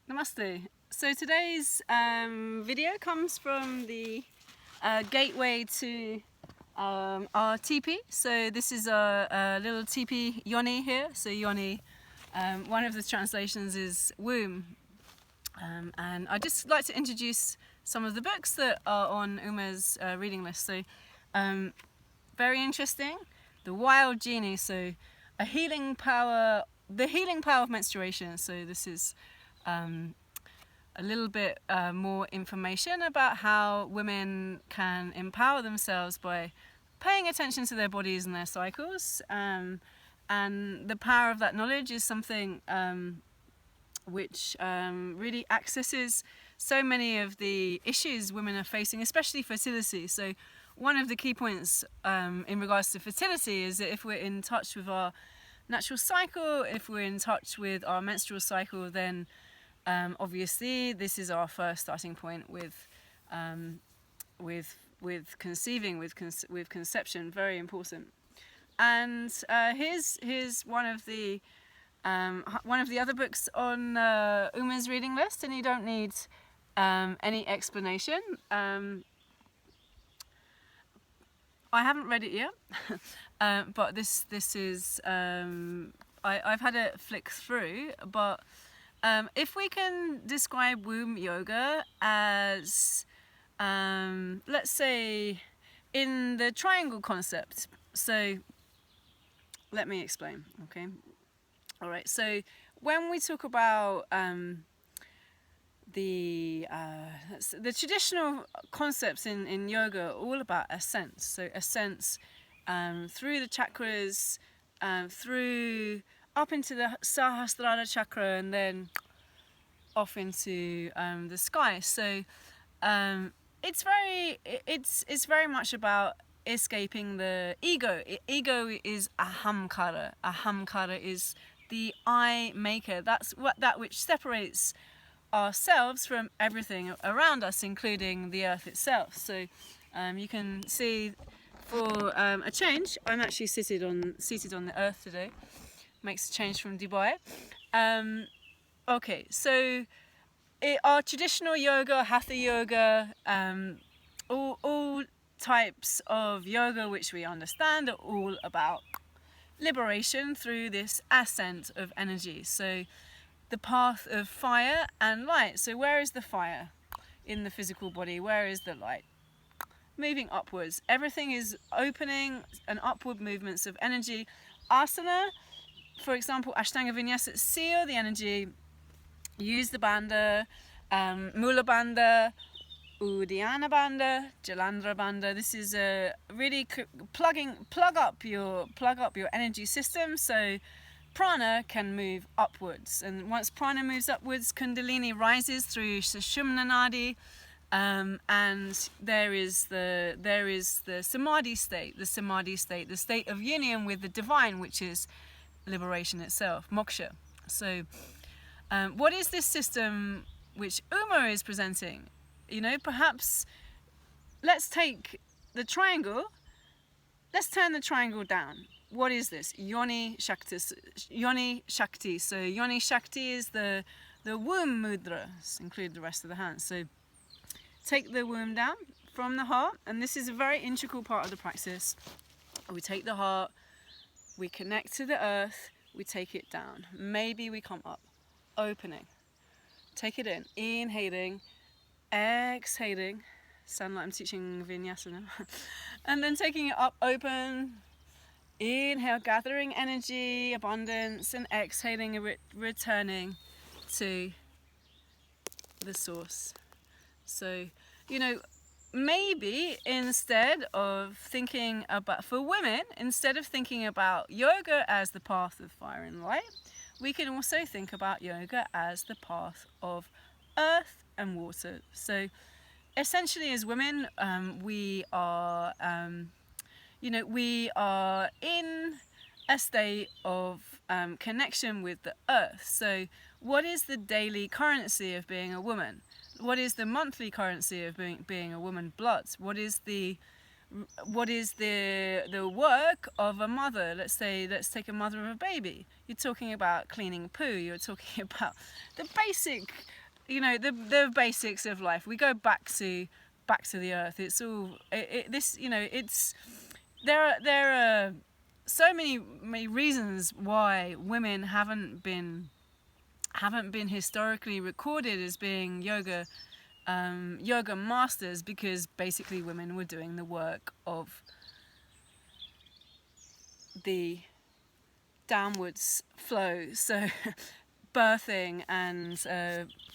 Namaste. So today's video comes from the gateway to our teepee. So this is a little teepee yoni here. So yoni, one of the translations is womb. And I'd just like to introduce some of the books that are on Uma's reading list. So very interesting, The Wild Genie. So the healing power of menstruation. So this is a little bit more information about how women can empower themselves by paying attention to their bodies and their cycles, and the power of that knowledge is something which really accesses so many of the issues women are facing, especially fertility. So one of the key points in regards to fertility is that if we're in touch with our natural cycle, if we're in touch with our menstrual cycle, then obviously this is our first starting point with conceiving, with conception. Very important. And here's one of the other books on Uma's reading list, and you don't need any explanation. I haven't read it yet, but this is I've had it flick through, but if we can describe womb yoga as let's say in the triangle concept. So let me explain. Okay, all right, so when we talk about the traditional concepts in yoga are all about ascent. So ascents through the chakras, through up into the Sahasrara chakra, and then off into the sky. So it's very much about escaping the ego. Ego is ahamkara. Ahamkara is the I maker. That's that which separates ourselves from everything around us, including the earth itself. So you can see, for a change, I'm actually seated on the earth today. Makes a change from Dubai. Okay, so our traditional yoga, hatha yoga, all types of yoga which we understand are all about liberation through this ascent of energy. So the path of fire and light. So where is the fire in the physical body? Where is the light? Moving upwards. Everything is opening and upward movements of energy. Asana, for example, Ashtanga Vinyasa, seal the energy, use the bandha, Mula bandha, Uddiyana bandha, Jalandhara bandha. This is a really plug up your energy system, so prana can move upwards. And once prana moves upwards, Kundalini rises through Sushumna Nadi, and there is the samadhi state, the state of union with the divine, which is liberation itself, moksha. So what is this system which Uma is presenting? You know, perhaps let's take the triangle, let's turn the triangle down. What is this? Yoni Shakti. Yoni Shakti. So Yoni Shakti is the womb mudra, include the rest of the hands. So take the womb down from the heart, and this is a very integral part of the practice. We take the heart, we connect to the earth, we take it down. Maybe we come up, opening. Take it in, inhaling, exhaling. Sound like I'm teaching vinyasa now. And then taking it up, open. Inhale, gathering energy, abundance, and exhaling, returning to the source. So, you know, maybe instead of thinking about, for women, instead of thinking about yoga as the path of fire and light, we can also think about yoga as the path of earth and water. So essentially, as women, we are we are in a state of connection with the earth. So what is the daily currency of being a woman? What is the monthly currency of being a woman? Blood. What is the work of a mother? Let's take a mother of a baby. You're talking about cleaning poo. You're talking about the basic the basics of life. We go back to the earth. It's all there are so many reasons why women haven't been historically recorded as being yoga masters, because basically women were doing the work of the downwards flow. So birthing and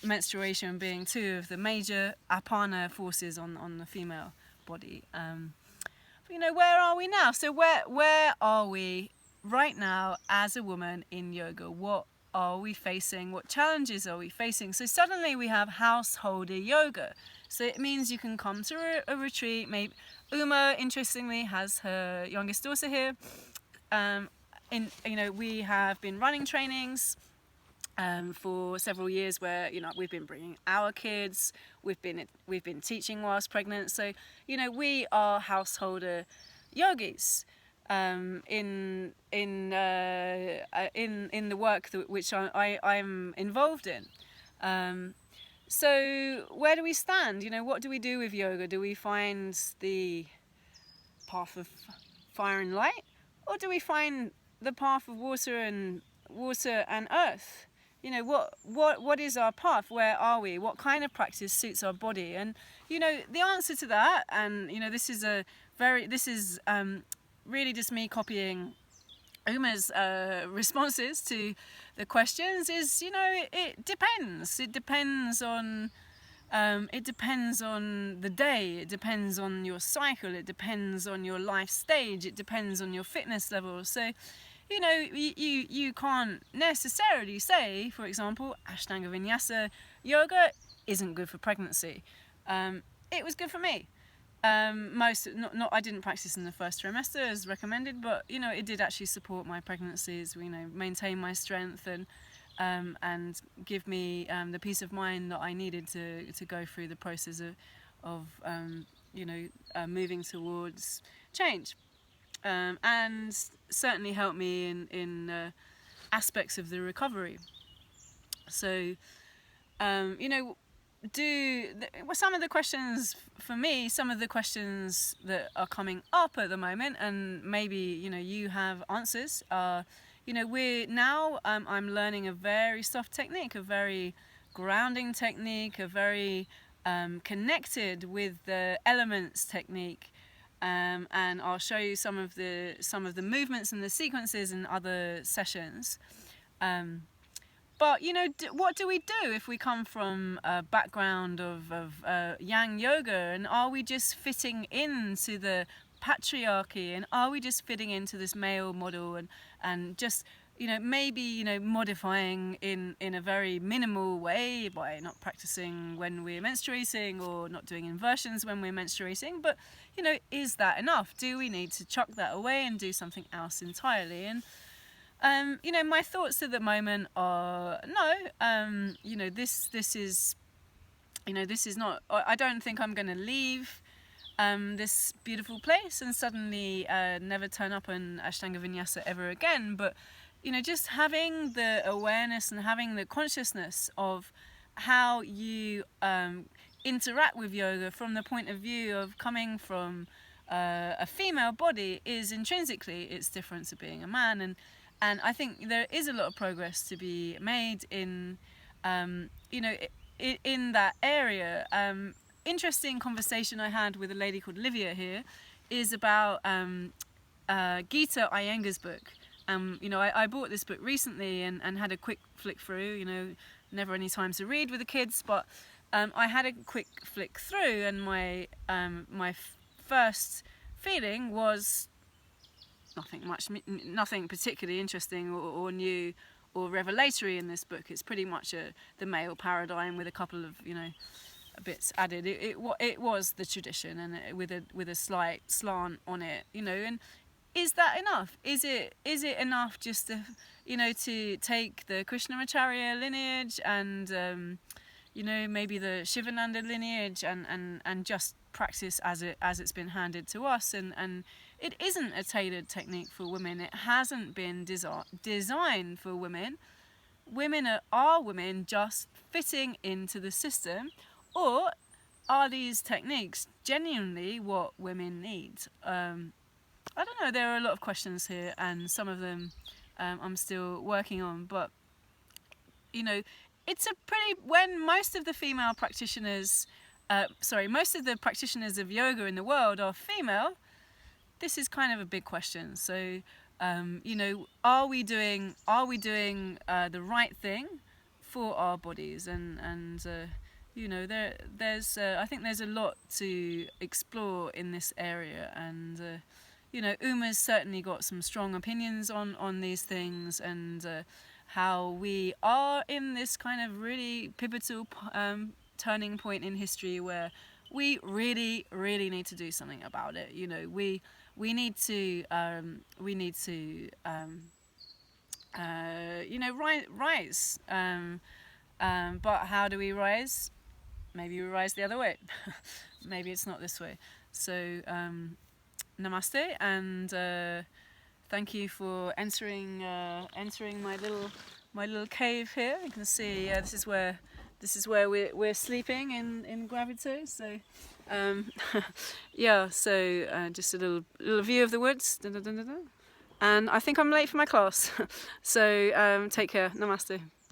menstruation being two of the major apana forces on the female body. Where are we now? So where are we right now as a woman in yoga? What are we facing? What challenges are we facing? So suddenly we have householder yoga. So it means you can come to a retreat. Maybe Uma, interestingly, has her youngest daughter here. We have been running trainings for several years where we've been bringing our kids. We've been teaching whilst pregnant. So we are householder yogis. In the work which I'm involved in. So where do we stand? What do we do with yoga? Do we find the path of fire and light, or do we find the path of water and earth? What is our path? Where are we? What kind of practice suits our body? And the answer to that, and this is really just me copying Uma's responses to the questions, is it depends. It depends on the day. It depends on your cycle. It depends on your life stage. It depends on your fitness level. So you can't necessarily say, for example, Ashtanga Vinyasa yoga isn't good for pregnancy. It was good for me. I didn't practice in the first trimester as recommended, but it did actually support my pregnancies. Maintain my strength and give me the peace of mind that I needed to go through the process of moving towards change, and certainly helped me in aspects of the recovery. So some of the questions for me, some of the questions that are coming up at the moment, and maybe you have answers, are I'm learning a very soft technique, a very grounding technique, a very connected with the elements technique, and I'll show you some of the movements and the sequences in other sessions. But what do we do if we come from a background of yang yoga, and are we just fitting into the patriarchy, and are we just fitting into this male model, and just maybe modifying in a very minimal way by not practicing when we're menstruating, or not doing inversions when we're menstruating? But is that enough? Do we need to chuck that away and do something else entirely? And my thoughts at the moment are no. This is not. I don't think I'm going to leave this beautiful place and suddenly never turn up on Ashtanga Vinyasa ever again. But just having the awareness and having the consciousness of how you interact with yoga from the point of view of coming from a female body is intrinsically it's different to being a man. And I think there is a lot of progress to be made in that area. Interesting conversation I had with a lady called Livia here is about Gita Iyengar's book. I bought this book recently and had a quick flick through. Never any time to read with the kids, but I had a quick flick through, and my first feeling was nothing particularly interesting or new or revelatory in this book. It's pretty much the male paradigm with a couple of bits added. It was the tradition, and with a slight slant on it. And is that enough? Is it enough just to take the Krishnamacharya lineage and maybe the Shivananda lineage and just practice as it's been handed to us? And it isn't a tailored technique for women. It hasn't been designed for women. are women just fitting into the system, or are these techniques genuinely what women need? I don't know, there are a lot of questions here, and some of them I'm still working on, but you know, it's a pretty, when most of the female practitioners, most of the practitioners of yoga in the world are female, this is kind of a big question. So, you know, are we doing the right thing for our bodies? And you know, there's I think there's a lot to explore in this area, and you know, Uma's certainly got some strong opinions on these things, and how we are in this kind of really pivotal turning point in history where we really need to do something about it. You know, we need to you know, rise. But how do we rise? Maybe we rise the other way. Maybe it's not this way. So namaste, and thank you for entering my little cave here. You can see this is where we're sleeping in Gravito. So yeah, so just a little view of the woods. And I think I'm late for my class. So take care. Namaste.